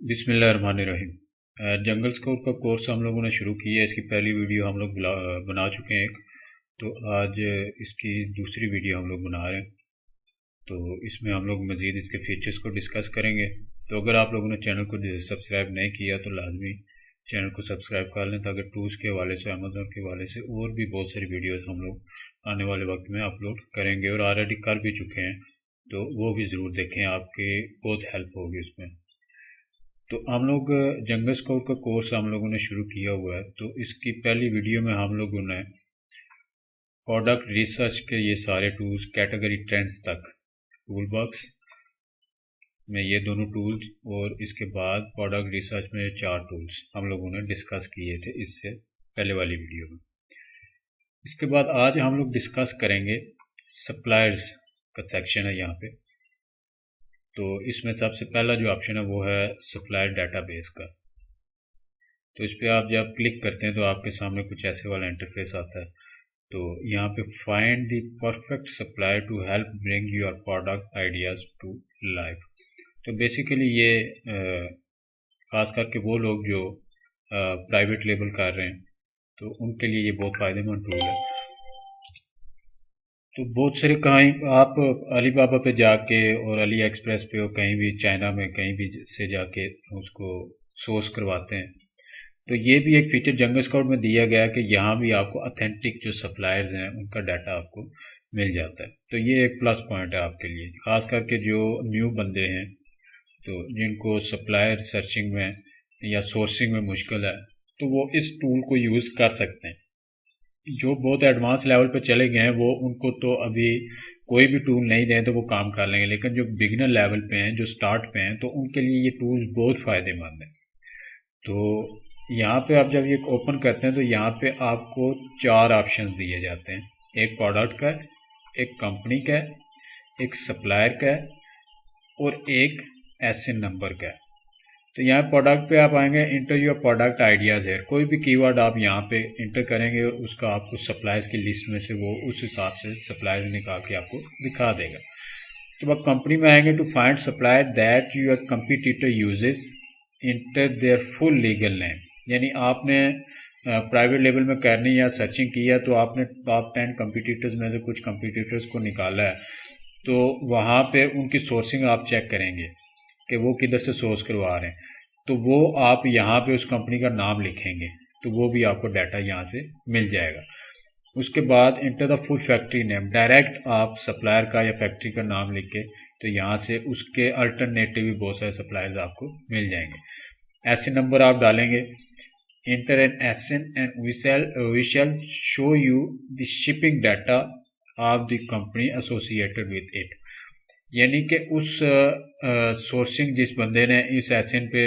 बिस्मिल्लाहिर्रहमानिर्रहीम। जंगल स्कोर का कोर्स हम लोगों ने शुरू किया है। इसकी पहली वीडियो हम लोग बना चुके हैं एक। तो आज इसकी दूसरी वीडियो हम लोग बना रहे हैं। तो इसमें हम लोग मज़ीद इसके फीचर्स को डिस्कस करेंगे। तो अगर आप लोगों ने चैनल को सब्सक्राइब नहीं किया तो लाजमी चैनल को सब्सक्राइब कर लें, ताकि टूल्स के हवाले से, अमेज़न के हवाले से और भी बहुत सारी वीडियोस हम लोग आने वाले वक्त में अपलोड करेंगे, और ऑलरेडी कर भी चुके हैं। तो वो भी ज़रूर देखें, आपकी बहुत हेल्प होगी उसमें। तो हम लोग जंगल स्काउट का कोर्स हम लोगों ने शुरू किया हुआ है। तो इसकी पहली वीडियो में हम लोगों ने प्रोडक्ट रिसर्च के ये सारे टूल्स, कैटेगरी ट्रेंड्स तक, टूल बॉक्स में ये दोनों टूल्स, और इसके बाद प्रोडक्ट रिसर्च में 4 टूल्स हम लोगों ने डिस्कस किए थे इससे पहले वाली वीडियो में। इसके बाद आज हम लोग डिस्कस करेंगे सप्लायर्स का सेक्शन है यहाँ पे। तो इसमें सबसे पहला जो ऑप्शन है वो है सप्लायर डेटाबेस का। तो इस पर आप जब क्लिक करते हैं तो आपके सामने कुछ ऐसे वाला इंटरफेस आता है। तो यहाँ पे find the perfect supplier to help bring your product ideas to life. तो बेसिकली ये खास करके वो लोग जो प्राइवेट लेबल कर रहे हैं, तो उनके लिए ये बहुत फ़ायदेमंद टूल है। तो बहुत सारे कहीं आप अलीबाबा पे जाके और अली एक्सप्रेस पे और कहीं भी चाइना में कहीं भी से जाके उसको सोर्स करवाते हैं। तो ये भी एक फीचर जंगल स्काउट में दिया गया है कि यहाँ भी आपको ऑथेंटिक जो सप्लायर्स हैं उनका डाटा आपको मिल जाता है। तो ये एक प्लस पॉइंट है आपके लिए, खास करके जो न्यू बंदे हैं, तो जिनको सप्लायर सर्चिंग में या सोर्सिंग में मुश्किल है, तो वो इस टूल को यूज़ कर सकते हैं। जो बहुत एडवांस लेवल पे चले गए हैं वो, उनको तो अभी कोई भी टूल नहीं दें तो वो काम कर लेंगे, लेकिन जो बिगिनर लेवल पे हैं, जो स्टार्ट पे हैं, तो उनके लिए ये टूल बहुत फ़ायदेमंद है। तो यहाँ पे आप जब ये ओपन करते हैं तो यहाँ पे आपको 4 ऑप्शंस दिए जाते हैं। एक प्रोडक्ट का है, एक कंपनी का है, एक सप्लायर का है, और एक एसएन नंबर का है। तो यहाँ प्रोडक्ट पे आप आएंगे, इंटर योर प्रोडक्ट आइडियाज़ है। कोई भी कीवर्ड आप यहाँ पे इंटर करेंगे और उसका आपको सप्लायर्स की लिस्ट में से वो उस हिसाब से सप्लायर्स निकाल के आपको दिखा देगा। तो आप कंपनी में आएंगे, to find supplier that your competitor uses, enter their full legal name. यानी आपने प्राइवेट लेवल में करनी या सर्चिंग किया, तो आपने टॉप 10 कंपटीटर्स में से कुछ कंपटीटर्स को निकाला है। तो वहाँ पे उनकी सोर्सिंग आप चेक करेंगे कि वो किधर से सोर्स करवा रहे हैं। तो वो आप यहाँ पे उस कंपनी का नाम लिखेंगे, तो वो भी आपको डाटा यहाँ से मिल जाएगा। उसके बाद enter the full factory name, direct आप सप्लायर का या फैक्ट्री का नाम लिख के, तो यहाँ से उसके अल्टरनेटिव भी बहुत सारे सप्लायर्स आपको मिल जाएंगे। एसएन नंबर आप डालेंगे, enter an SN and we shall show you the shipping data of the company associated with it. यानी कि उस सोर्सिंग जिस बंदे ने इस एसएन पे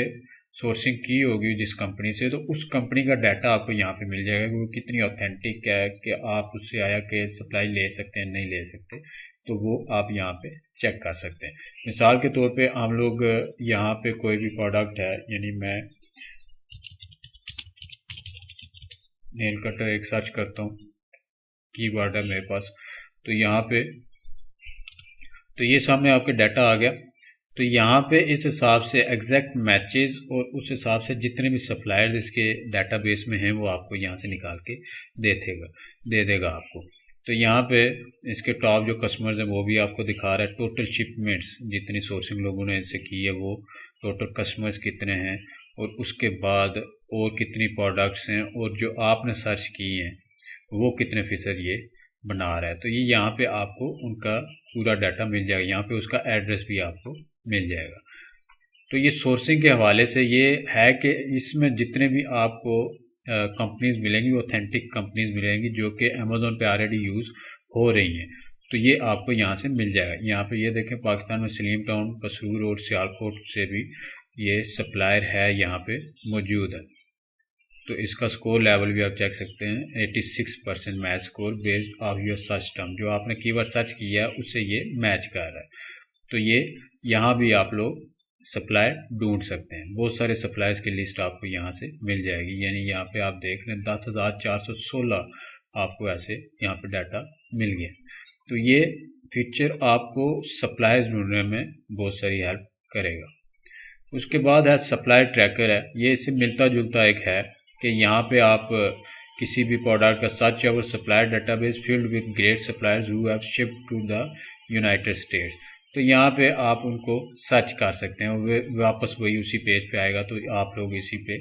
सोर्सिंग की होगी जिस कंपनी से, तो उस कंपनी का डाटा आपको यहाँ पे मिल जाएगा कि वो कितनी ऑथेंटिक है, कि आप उससे आया कि सप्लाई ले सकते हैं नहीं ले सकते। तो वो आप यहाँ पे चेक कर सकते हैं। मिसाल के तौर पे हम लोग यहाँ पे कोई भी प्रोडक्ट है, यानी मैं नेल कटर एक सर्च करता हूँ, कीवर्ड है मेरे पास, तो यहाँ पे तो ये सामने आपके डाटा आ गया। तो यहाँ पे इस हिसाब से एग्जैक्ट मैचेस और उस हिसाब से जितने भी सप्लायर्स इसके डाटाबेस में हैं वो आपको यहाँ से निकाल के दे देगा आपको। तो यहाँ पे इसके टॉप जो कस्टमर्स हैं वो भी आपको दिखा रहा है। टोटल शिपमेंट्स जितनी सोर्सिंग लोगों ने इससे की है, वो टोटल कस्टमर्स कितने हैं, और उसके बाद और कितनी प्रोडक्ट्स हैं, और जो आपने सर्च किए हैं वो कितने फीसद ये बना रहा है। तो ये यहाँ पे आपको उनका पूरा डाटा मिल जाएगा। यहाँ पे उसका एड्रेस भी आपको मिल जाएगा। तो ये सोर्सिंग के हवाले से ये है कि इसमें जितने भी आपको कंपनीज मिलेंगी, ऑथेंटिक कंपनीज मिलेंगी जो कि अमेज़न पे ऑलरेडी यूज़ हो रही हैं, तो ये आपको यहाँ से मिल जाएगा। यहाँ पे ये देखें, पाकिस्तान में सलीम टाउन, कसूर और सियालकोट से भी ये सप्लायर है यहाँ पे मौजूद है। तो इसका स्कोर लेवल भी आप चेक सकते हैं, 86% match score based of your search term. जो आपने कीवर्ड सर्च किया है उससे ये मैच कर रहा है। तो ये यहाँ भी आप लोग सप्लाई ढूंढ सकते हैं। बहुत सारे सप्लायर्स की लिस्ट आपको यहाँ से मिल जाएगी। यानी यहाँ पे आप देख लें 10,416 आपको ऐसे यहाँ पे डाटा मिल गया। तो ये फीचर आपको सप्लायर्स ढूंढने में बहुत सारी हेल्प करेगा। उसके बाद है सप्लाई ट्रैकर है, ये इससे मिलता जुलता एक है कि यहाँ पे आप किसी भी प्रोडक्ट का search our supply database filled with great suppliers who have shipped to the United States. तो यहाँ पे आप उनको सर्च कर सकते हैं और वापस वही उसी पेज पे आएगा। तो आप लोग इसी पे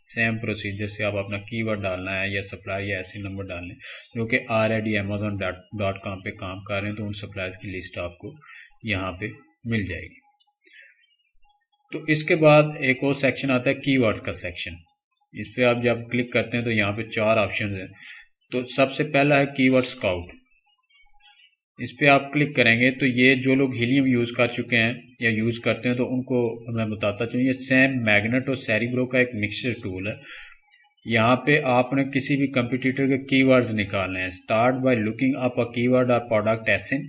सेम प्रोसीजर से आप अपना कीवर्ड डालना है या सप्लाई या ऐसे नंबर डालने जो कि ऑलरेडी amazon.com पे काम कर रहे हैं, तो उन सप्लायर्स की लिस्ट आपको यहाँ पे मिल जाएगी। तो इसके बाद एक और सेक्शन आता है कीवर्ड्स का सेक्शन। इस पे आप जब क्लिक करते हैं तो यहाँ पे 4 ऑप्शन हैं। तो सबसे पहला है कीवर्ड स्काउट। इस पे आप क्लिक करेंगे तो ये जो लोग हीलियम यूज़ कर चुके हैं या यूज़ करते हैं तो उनको मैं बताता चलूँ, ये सैम मैग्नेट और सेरिब्रो का एक मिक्सचर टूल है। यहाँ पे आपने किसी भी कंपटीटर के कीवर्ड्स निकालने हैं। Start by looking up a keyword और product ASIN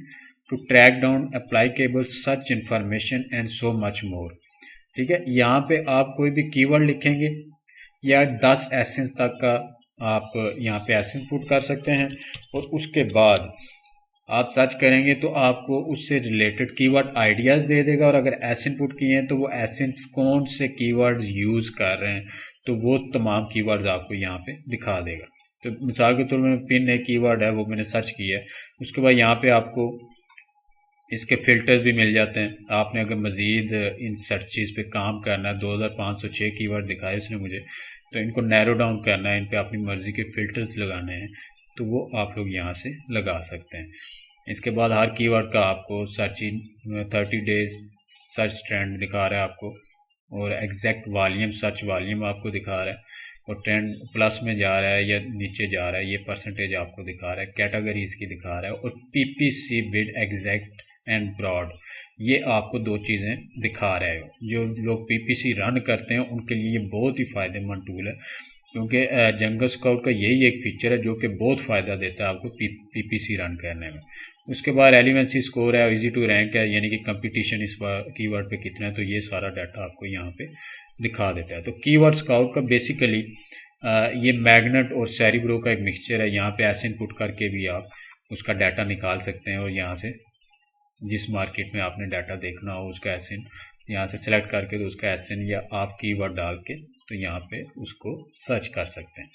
to track down applicable search information and so much more. ठीक है, यहाँ पे आप कोई भी कीवर्ड लिखेंगे या 10 एसेंस तक का आप यहाँ पे एसेंस पुट कर सकते हैं और उसके बाद आप सर्च करेंगे तो आपको उससे रिलेटेड कीवर्ड आइडियाज़ दे देगा। और अगर एसेंस पुट किए हैं तो वो एसेंस कौन से कीवर्ड्स यूज़ कर रहे हैं तो वो तमाम कीवर्ड्स आपको यहाँ पे दिखा देगा। तो मिसाल के तौर पर पिन एक कीवर्ड है, वो मैंने सर्च किया है। उसके बाद यहाँ पे आपको इसके फिल्टर्स भी मिल जाते हैं। आपने अगर मज़ीद इन सर्चेस पे काम करना है, 2506 कीवर्ड दिखाए इसने मुझे, तो इनको नैरो डाउन करना है, इन पे अपनी मर्ज़ी के फ़िल्टर्स लगाने हैं, तो वो आप लोग यहाँ से लगा सकते हैं। इसके बाद हर कीवर्ड का आपको सर्चिंग 30 डेज सर्च ट्रेंड दिखा रहा है आपको, और एग्जैक्ट वॉल्यूम सर्च वॉल्यूम आपको दिखा रहा है, और ट्रेंड प्लस में जा रहा है या नीचे जा रहा है ये परसेंटेज आपको दिखा रहा है, कैटेगरी इसकी दिखा रहा है, और PPC bid exact and broad ये आपको 2 चीज़ें दिखा रहे हो। जो लोग पीपीसी रन करते हैं उनके लिए ये बहुत ही फ़ायदेमंद टूल है, क्योंकि जंगल स्काउट का यही एक फीचर है जो कि बहुत फ़ायदा देता है आपको पीपीसी रन करने में। उसके बाद रेलेवेंसी स्कोर है, इजी टू रैंक है, यानी कि कंपटीशन इस कीवर्ड पे कितना है, तो ये सारा डाटा आपको यहाँ पे दिखा देता है। तो कीवर्ड स्काउट का बेसिकली ये मैग्नेट और सेरिब्रो का एक मिक्सचर है। यहाँ पे ऐसे इनपुट करके भी आप उसका डाटा निकाल सकते हैं, और यहाँ से जिस मार्केट में आपने डाटा देखना हो उसका एसिन यहाँ से सिलेक्ट करके तो उसका एसिन या आप कीवर्ड डाल के तो यहाँ पे उसको सर्च कर सकते हैं।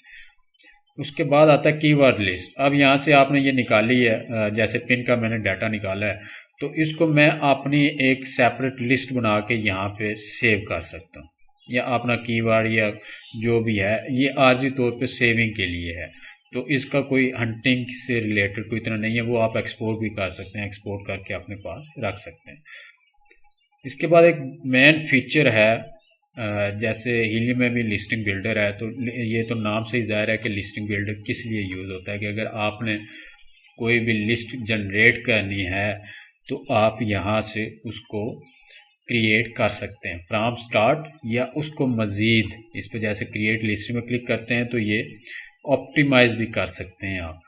उसके बाद आता है कीवर्ड लिस्ट। अब यहाँ से आपने ये निकाली है, जैसे पिन का मैंने डाटा निकाला है, तो इसको मैं अपनी एक सेपरेट लिस्ट बना के यहाँ पे सेव कर सकता हूँ, या अपना कीवर्ड या जो भी है ये आर्जी तौर पे सेविंग के लिए है। तो इसका कोई हंटिंग से रिलेटेड कोई इतना नहीं है, वो आप एक्सपोर्ट भी कर सकते हैं, एक्सपोर्ट करके अपने पास रख सकते हैं। इसके बाद एक मेन फीचर है, जैसे हीलियम में भी लिस्टिंग बिल्डर है, तो ये तो नाम से ही ज़ाहिर है कि लिस्टिंग बिल्डर किस लिए यूज़ होता है कि अगर आपने कोई भी लिस्ट जनरेट करनी है तो आप यहाँ से उसको क्रिएट कर सकते हैं फ्रॉम स्टार्ट, या उसको मज़ीद इस पर जैसे क्रिएट लिस्ट में क्लिक करते हैं तो ये ऑप्टिमाइज भी कर सकते हैं। आप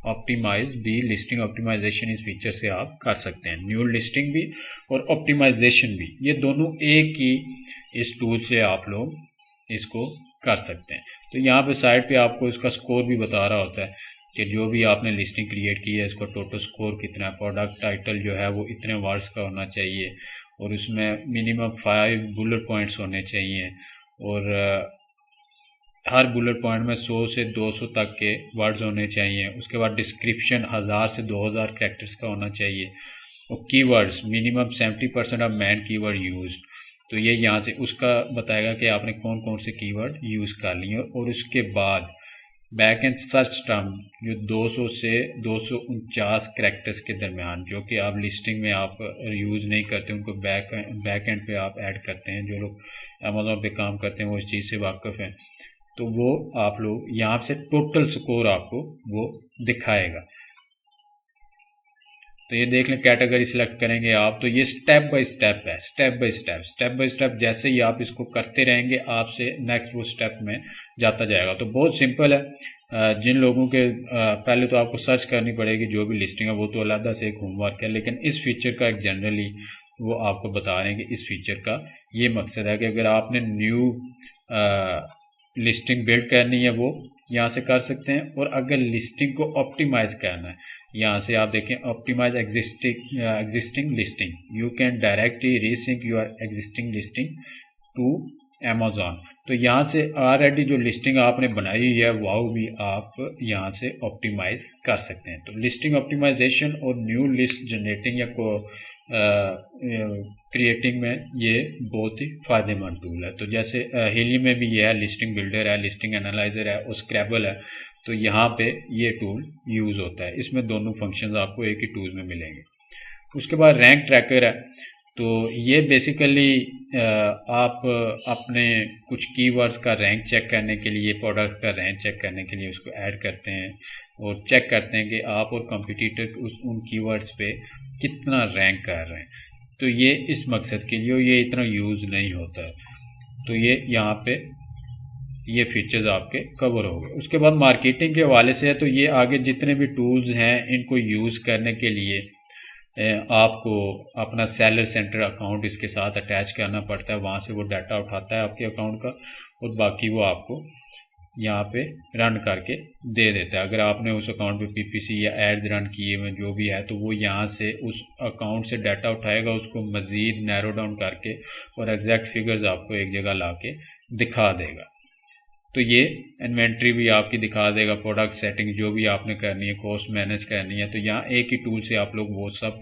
ऑप्टिमाइज भी लिस्टिंग ऑप्टिमाइजेशन इस फीचर से आप कर सकते हैं, न्यू लिस्टिंग भी और ऑप्टिमाइजेशन भी, ये दोनों एक ही इस टूल से आप लोग इसको कर सकते हैं। तो यहाँ पे साइड पे आपको इसका स्कोर भी बता रहा होता है कि जो भी आपने लिस्टिंग क्रिएट की है इसका टोटल स्कोर कितना है। प्रोडक्ट टाइटल जो है वो इतने वर्ड्स का होना चाहिए, और उसमें मिनिमम 5 बुलेट पॉइंट्स होने चाहिए, और हर बुलेट पॉइंट में 100 से 200 तक के वर्ड्स होने चाहिए। उसके बाद डिस्क्रिप्शन 1000 से 2000 कैरेक्टर्स का होना चाहिए, और keywords minimum 70% of man keyword use. तो ये यहाँ से उसका बताएगा कि आपने कौन कौन से कीवर्ड यूज़ कर लिए। और उसके बाद बैक एंड सर्च टर्म जो 200 से 249 कैरेक्टर्स के दरमियान, जो कि आप लिस्टिंग में आप यूज़ नहीं करते, उनको बैक एंड पे आप ऐड करते हैं। जो लोग अमेज़ॉन पे काम करते हैं वो इस चीज़ से वाकिफ़ हैं, तो वो आप लोग यहाँ से टोटल स्कोर आपको वो दिखाएगा। तो ये देख लें, कैटेगरी सिलेक्ट करेंगे आप, तो ये स्टेप बाय स्टेप है, स्टेप बाय स्टेप जैसे ही आप इसको करते रहेंगे आपसे नेक्स्ट वो स्टेप में जाता जाएगा। तो बहुत सिंपल है। जिन लोगों के पहले तो आपको सर्च करनी पड़ेगी जो भी लिस्टिंग है, वो तो अलग से एक होमवर्क है, लेकिन इस फीचर का एक जनरली वो आपको बता रहे हैं कि इस फीचर का ये मकसद है कि अगर आपने न्यू लिस्टिंग बिल्ड करनी है वो यहाँ से कर सकते हैं, और अगर लिस्टिंग को ऑप्टिमाइज करना है यहाँ से आप देखें optimise existing listing, you can directly resync your existing listing to Amazon. तो यहाँ से ऑलरेडी जो लिस्टिंग आपने बनाई हुई है वो भी आप यहाँ से ऑप्टिमाइज कर सकते हैं। तो लिस्टिंग ऑप्टिमाइजेशन और न्यू लिस्ट जनरेटिंग या क्रिएटिंग में ये बहुत ही फ़ायदेमंद टूल है। तो जैसे हीलियम में भी ये है, लिस्टिंग बिल्डर है, लिस्टिंग एनालाइजर है और स्क्रैबल है। तो यहाँ पे ये टूल यूज़ होता है, इसमें दोनों फंक्शंस आपको एक ही टूल में मिलेंगे। उसके बाद रैंक ट्रैकर है। तो ये बेसिकली आप अपने कुछ कीवर्ड्स का रैंक चेक करने के लिए, प्रोडक्ट का रैंक चेक करने के लिए उसको ऐड करते हैं और चेक करते हैं कि आप और कंपटीटर उन कीवर्ड्स पे कितना रैंक कर रहे हैं। तो ये इस मकसद के लिए ये इतना यूज़ नहीं होता है। तो ये यहाँ पे ये फीचर्स आपके कवर हो गए। उसके बाद मार्केटिंग के हवाले से है, तो ये आगे जितने भी टूल्स हैं इनको यूज़ करने के लिए आपको अपना सेलर सेंटर अकाउंट इसके साथ अटैच करना पड़ता है, वहाँ से वो डाटा उठाता है आपके अकाउंट का और बाकी वो आपको यहाँ पे रन करके दे देता है। अगर आपने उस अकाउंट पे पीपीसी या एड रन किए हुए जो भी है तो वो यहाँ से उस अकाउंट से डाटा उठाएगा, उसको मज़ीद नैरो डाउन करके और एग्जैक्ट फिगर्स आपको एक जगह ला के दिखा देगा। तो ये इन्वेंट्री भी आपकी दिखा देगा, प्रोडक्ट सेटिंग जो भी आपने करनी है, कॉस्ट मैनेज करनी है। तो यहाँ एक ही टूल से आप लोग वो सब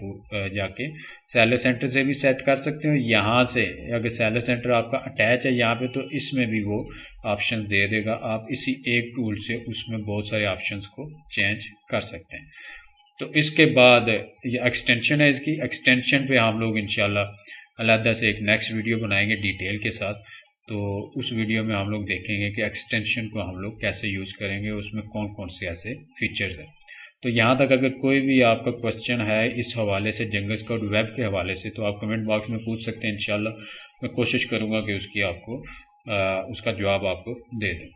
जाके सेलर सेंटर से भी सेट कर सकते हो। यहाँ से अगर सेलर सेंटर आपका अटैच है यहाँ पे तो इसमें भी वो ऑप्शन दे देगा, आप इसी एक टूल से उसमें बहुत सारे ऑप्शंस को चेंज कर सकते हैं। तो इसके बाद ये एक्सटेंशन है, इसकी एक्सटेंशन पे हम लोग इंशाल्लाह अलहदा से एक नेक्स्ट वीडियो बनाएंगे डिटेल के साथ। तो उस वीडियो में हम लोग देखेंगे कि एक्सटेंशन को हम लोग कैसे यूज़ करेंगे, उसमें कौन कौन से ऐसे फीचर्स हैं। तो यहाँ तक अगर कोई भी आपका क्वेश्चन है इस हवाले से, जंगल स्काउट वेब के हवाले से, तो आप कमेंट बॉक्स में पूछ सकते हैं। इंशाल्लाह मैं कोशिश करूँगा कि उसकी आपको उसका जवाब आपको दे दूँ।